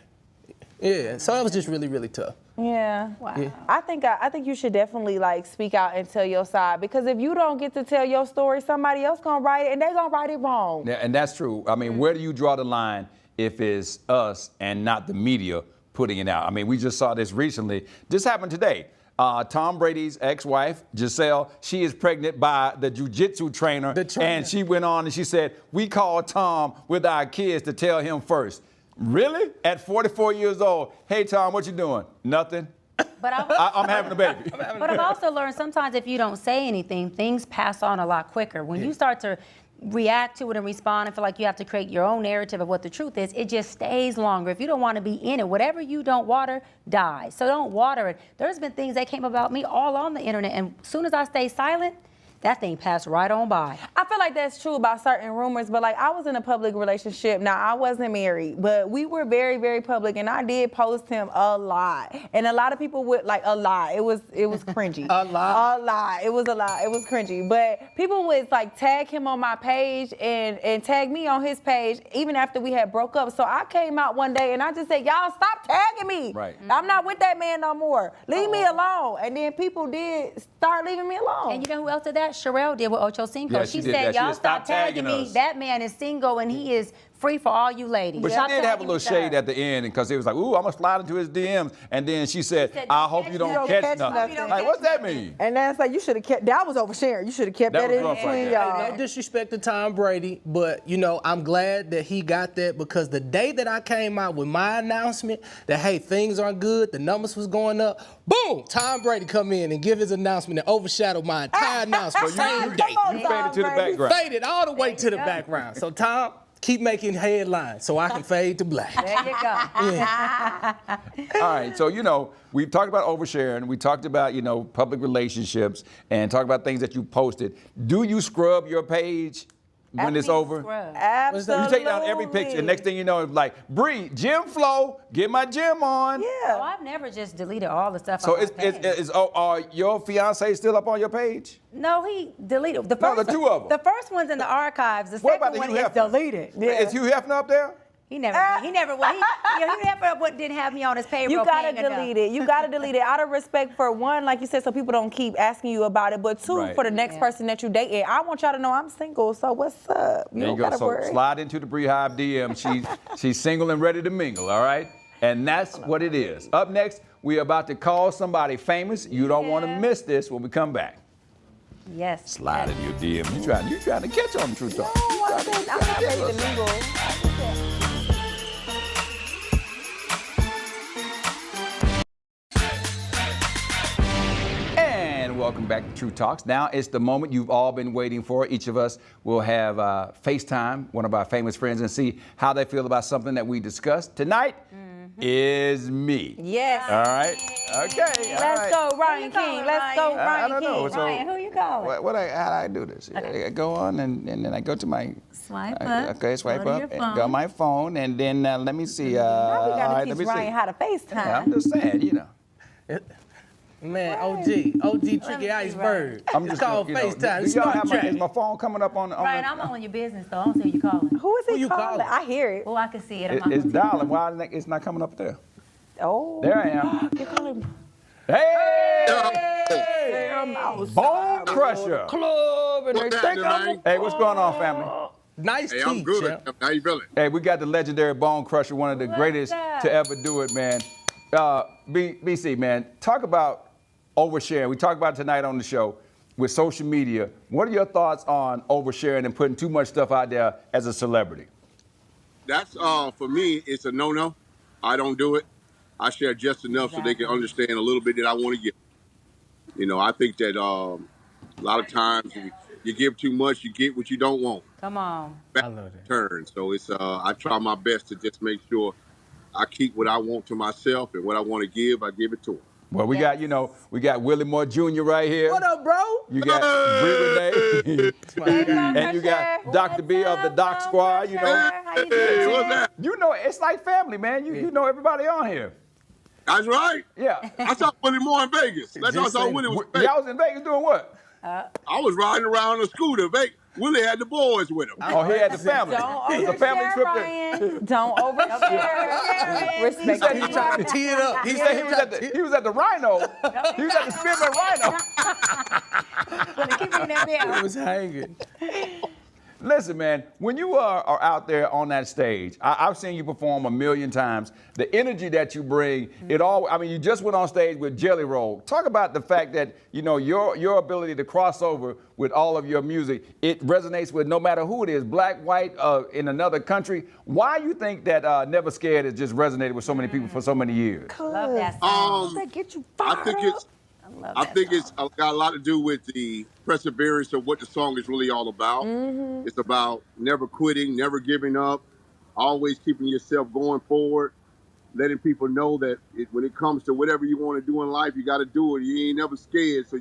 Yeah, so it was just really, really tough. Yeah. Wow. Yeah. I think you should definitely speak out and tell your side, because if you don't get to tell your story, somebody else gonna write it, and they gonna write it wrong. Yeah, and that's true. I mean, where do you draw the line if it's us and not the media putting it out? I mean, we just saw this recently. This happened today. Tom Brady's ex-wife, Giselle, she is pregnant by the jiu-jitsu trainer. And she went on and she said, we called Tom with our kids to tell him first. Really? At 44 years old, hey, Tom, what you doing? Nothing. But I'm having a baby. But I've also learned sometimes if you don't say anything, things pass on a lot quicker. When you start to react to it and respond and feel like you have to create your own narrative of what the truth is, it just stays longer. If you don't want to be in it, whatever you don't water dies. So don't water it. There's been things that came about me all on the internet, and as soon as I stay silent, that thing passed right on by. I feel like that's true about certain rumors, but I was in a public relationship. Now, I wasn't married, but we were very, very public, and I did post him a lot. And a lot of people would a lot. It was cringy. A lot? A lot. It was a lot. It was cringy. But people would tag him on my page and tag me on his page even after we had broke up. So I came out one day and I just said, y'all stop tagging me. Right. I'm not with that man no more. Leave me alone. And then people did start leaving me alone. And you know who else did that? Sherelle did with Ocho Cinco. Yeah, she she did said, that. She y'all just stop stopped tagging me. us. That man is single and he is free for all you ladies. But Stop she did have a tagging little me, shade sir. at the end, because it was like, ooh, I'm going to slide into his DMs. And then she said, I hope you don't catch nothing. Like, what's that mean? And that's you should have kept, that was oversharing. You should have kept That that, was in rough between right there. y'all. No disrespect to Tom Brady, but I'm glad that he got that, because the day that I came out with my announcement that, hey, things aren't good, the numbers was going up, boom, Tom Brady come in and give his announcement and overshadow my entire announcement. Same day. You faded to the background. Faded all the way to the background. So Tom, keep making headlines so I can fade to black. There you go. All right, so, we've talked about oversharing. We talked about, public relationships and talked about things that you posted. Do you scrub your page when it's over? Absolutely. You take down every picture, and next thing you know, it's like, Brii, gym flow, get my gym on. Yeah. Oh, I've never just deleted all the stuff So on my page. are your fiance still up on your page? No, he deleted. No, the two of them. The first one's in the archives. The What second about the one Hugh is Hefner? deleted. Is Hugh Hefner up there? He never didn't have me on his payroll. You gotta paying delete it. You gotta delete it out of respect for one, like you said, so people don't keep asking you about it. But two, Right. for the next person that you dating. I want y'all to know I'm single. So what's up? You There don't you go. gotta So worry. slide into the Brii Hive DM. She's single and ready to mingle. All right, and that's what it is. Up next, we're about to call somebody famous. You don't want to miss this when we come back. Yes. Slide in your DM. You trying to catch on the True Talk. I'm not ready to mingle. welcome back to True Talks. Now it's the moment you've all been waiting for. Each of us will have FaceTime one of our famous friends and see how they feel about something that we discussed. Tonight is me. Yes. All right. Okay. All Let's right. go, Ryan King. Let's go, I Ryan don't know. King. So, Ryan, who you calling? how do I do this? I go on and then I go to my Swipe up. Okay, swipe Go to up. your And phone. go on my phone and then let me see. Now we all gotta right, teach let me Ryan see. how to FaceTime. Yeah, I'm just saying, you know. Man, OG Tricky Iceberg. I'm It's just called you know, FaceTime. Do y'all Smart have track. is my phone coming up on? Ryan, I'm on your business though. I don't see who you calling. Who is Who he you calling? calling? I hear it. Oh, I can see it. On It's my dialing. Why isn't it's not coming up there? Oh. There I am. You're calling Hey! Bone Crusher. club and What's they happening, think I'm man? Hey, what's going on, family? Nice Hey, I'm teeth, good. champ. How you feeling? Hey, we got the legendary Bone Crusher, one of the greatest up? to ever do it, man. BC, man, talk about oversharing. We talked about it tonight on the show with social media. What are your thoughts on oversharing and putting too much stuff out there as a celebrity? That's for me. It's a no-no. I don't do it. I share just enough so they can understand a little bit that I want to give. You know, I think that a lot of times you give too much, you get what you don't want. Come on. Back I love that. turn. So it's I try my best to just make sure I keep what I want to myself, and what I want to give, I give it to them. Well, we got Willie Moore Jr. right here. What up, bro? You got Brii Renee. And you got Crusher. Dr. B of the Doc Squad, you know. How you Hey, doing? what's that? You know, it's like family, man. You know everybody on here. That's right. Yeah. I saw Willie Moore in Vegas. That's how I saw Willie was in Vegas. Y'all was in Vegas doing what? I was riding around on a scooter. Willie had the boys with him. Oh, he had the family. Don't It was a family overshare, trip. Ryan. Don't overshare. Respect said He each trying other. to tee it up. He said he was at the Rhino. He was at the Spearman Rhino. Keep it in that He bell. was hanging. Listen, man, when you are out there on that stage, I've seen you perform a million times. The energy that you bring, you just went on stage with Jelly Roll. Talk about the fact that, you know, your ability to cross over with all of your music, it resonates with no matter who it is, black, white, in another country. Why you think that Never Scared has just resonated with so many people for so many years? Love that song. That get you I fired think up. it's got a lot to do with the perseverance of what the song is really all about. It's about never quitting, never giving up, always keeping yourself going forward, letting people know that when it comes to whatever you want to do in life, you got to do it. You ain't never scared. So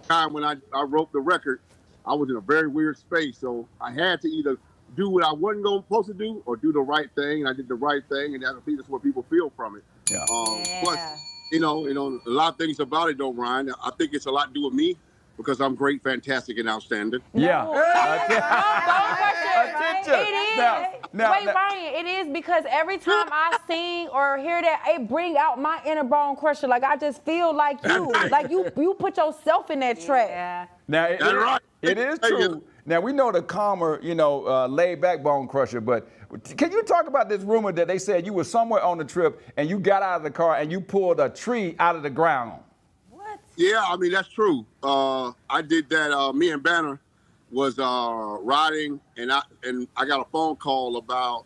time when I wrote the record, I was in a very weird space. So I had to either do what I wasn't supposed to do or do the right thing. And I did the right thing. And I think that's what people feel from it. Yeah. Plus, you know, a lot of things about it, though, Ryan. I think it's a lot to do with me because I'm great, fantastic, and outstanding. Yeah. Wait, Ryan, it is because every time I sing or hear that, it bring out my inner Bone Crusher. Like, I just feel like you. Like, you put yourself in that track. Yeah. Now, right. it is true. Now, we know the calmer, laid-back Bone Crusher, but can you talk about this rumor that they said you were somewhere on the trip and you got out of the car and you pulled a tree out of the ground? What? Yeah, I mean, that's true. I did that. Me and Banner was riding, and I got a phone call about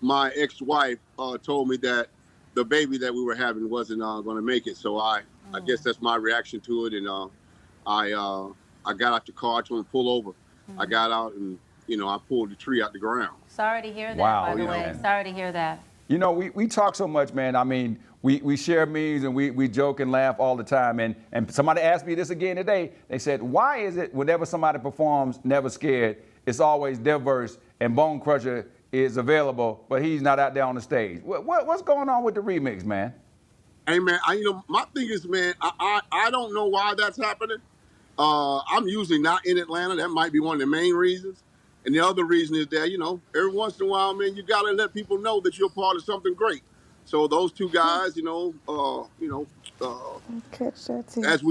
my ex-wife told me that the baby that we were having wasn't going to make it. So I guess that's my reaction to it. And I got out the car, I told him to pull over. I got out and, I pulled the tree out the ground. Sorry to hear that, Wow, by the you know, way. man. Sorry to hear that. You know, we talk so much, man. I mean, we share memes and we joke and laugh all the time. And somebody asked me this again today. They said, why is it whenever somebody performs Never Scared, it's always their verse and Bone Crusher is available, but he's not out there on the stage? What's going on with the remix, man? Hey, man, my thing is, man, I don't know why that's happening. I'm usually not in Atlanta. That might be one of the main reasons. And the other reason is that, every once in a while, man, you got to let people know that you're part of something great. So those two guys, as we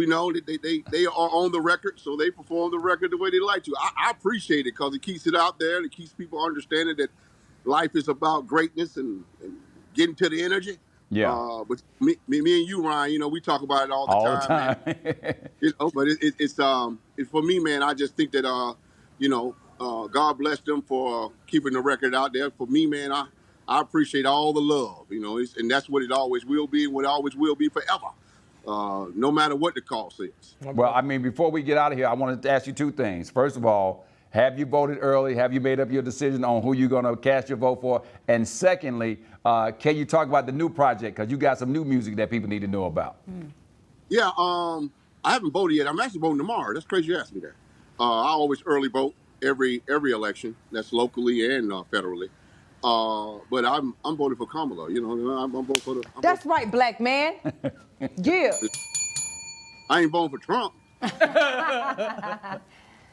know, they are on the record, so they perform the record the way they like to. I appreciate it because it keeps it out there and it keeps people understanding that life is about greatness and getting to the energy. Yeah. But me and you, Ryan, we talk about it all the time. Man. But it's for me, man. I just think that God bless them for keeping the record out there. For me, man, I appreciate all the love, and that's what it always will be and what it always will be forever. no matter what the cost is. Well, I mean, before we get out of here, I wanted to ask you two things. First of all, have you voted early? Have you made up your decision on who you're going to cast your vote for? And secondly, can you talk about the new project? Because you got some new music that people need to know about. Yeah, I haven't voted yet. I'm actually voting tomorrow. That's crazy you asked me that. I always early vote every election. That's locally and federally. But I'm voting for Kamala. You know, I'm voting for the. That's right, black man. Yeah. I ain't voting for Trump.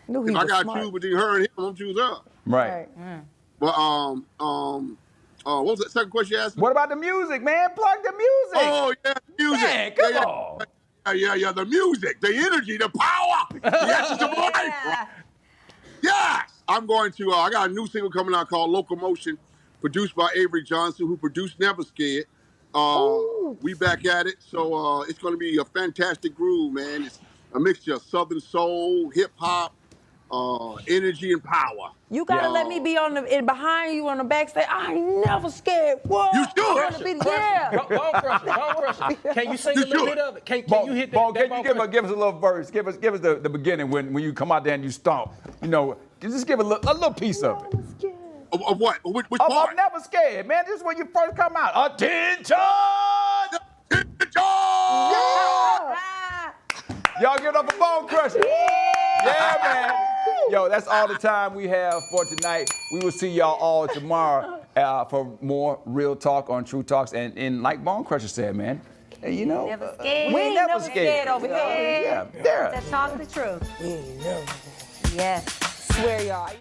Knew he If I was got to smart. choose between her and him, I'm gonna choose her. Right. But what was that second question you asked me? What about the music, man? Plug the music. Oh yeah, music. Man, come on. Yeah, the music, the energy, the power, the essence of life. Yes, I'm going to. I got a new single coming out called Locomotion, produced by Avery Johnson, who produced Never Scared. We back at it, so it's going to be a fantastic groove, man. It's a mixture of Southern soul, hip hop, energy, and power. You gotta let me be on the behind you on the backstage. I ain't never scared. Whoa. You should. Yeah. Bone Crusher. Can you sing a little bit of it? Can you hit that? Bone, that can you give us a little verse? Give us the beginning when you come out there and you stomp. You know, just give a little piece of it. Of what? Which I'm part? never scared, man. This is when you first come out. Attention! Y'all give it up for Bone Crusher. Yeah, man. Yo, that's all the time we have for tonight. We will see y'all all tomorrow for more real talk on True Talks. And like Bone Crusher said, man, you know, Never scared. We ain't never scared over here. Yeah, there. Let's talk the truth. We ain't never. Yes. Swear y'all.